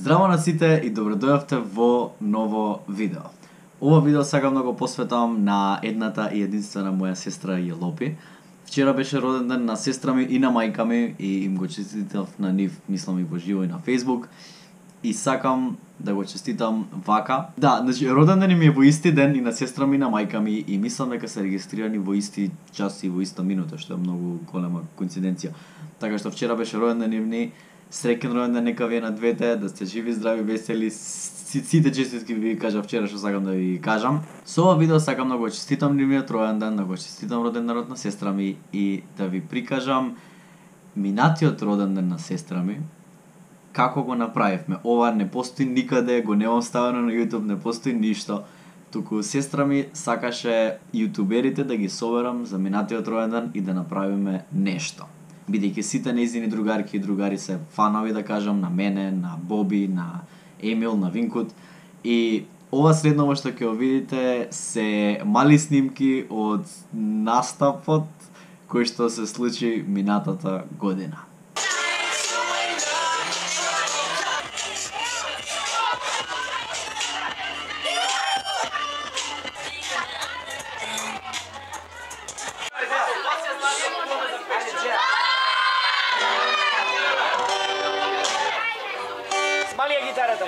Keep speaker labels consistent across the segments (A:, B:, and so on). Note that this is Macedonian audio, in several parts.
A: Здраво на сите и добродојавте во ново видео. Ова видео сакам да го посветам на едната и единствена моја сестра Јелопи. Вчера беше роден ден на сестра ми и на мајка ми и им го честитав на нив, мислам и во живо и на Facebook. И сакам да го честитам вака. Да, значи роден ден ми е во исти ден и на сестра ми и на мајка ми и мислам дека се регистрирани во исти час и во иста минута, што е многу голема коинциденција. Така што вчера беше роден ден нивни. Среќен роден ден нека ви е на двете, да сте живи, здрави, весели, сите честитки ви кажа вчера што сакам да ви кажам. Со ова видео сакам да го честитам нивниот роден ден, да го честитам роден денот на сестра ми и да ви прикажам минатиот роден ден на сестра ми, како го направивме. Ова не постои никаде, го немам ставено на YouTube, не постои ништо. Туку сестра ми сакаше јутуберите да ги соберам за минатиот роден ден и да направиме нешто. Бидејќи сите нејзини другарки и другари се фанови, да кажам, на мене, на Боби, на Емил, на Винкут. И ова следново што ќе го видите се мали снимки од настапот кој што се случи минатата година.
B: Малија гитарата,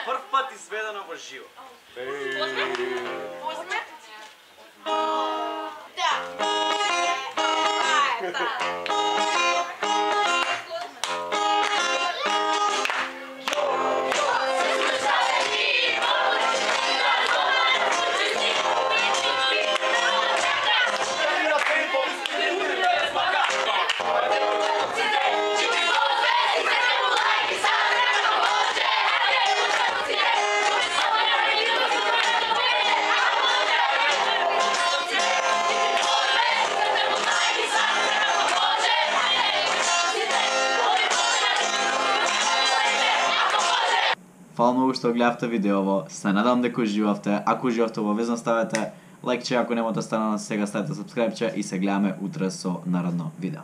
B: прв пат изведено во живо.
A: Фала многу што гледавте видеово, се надам дека уживавте. Ако уживавте, обавезно ставете лајкче, ако немате станано сега ставете сабскрајбче и се гледаме утре со наредно видео.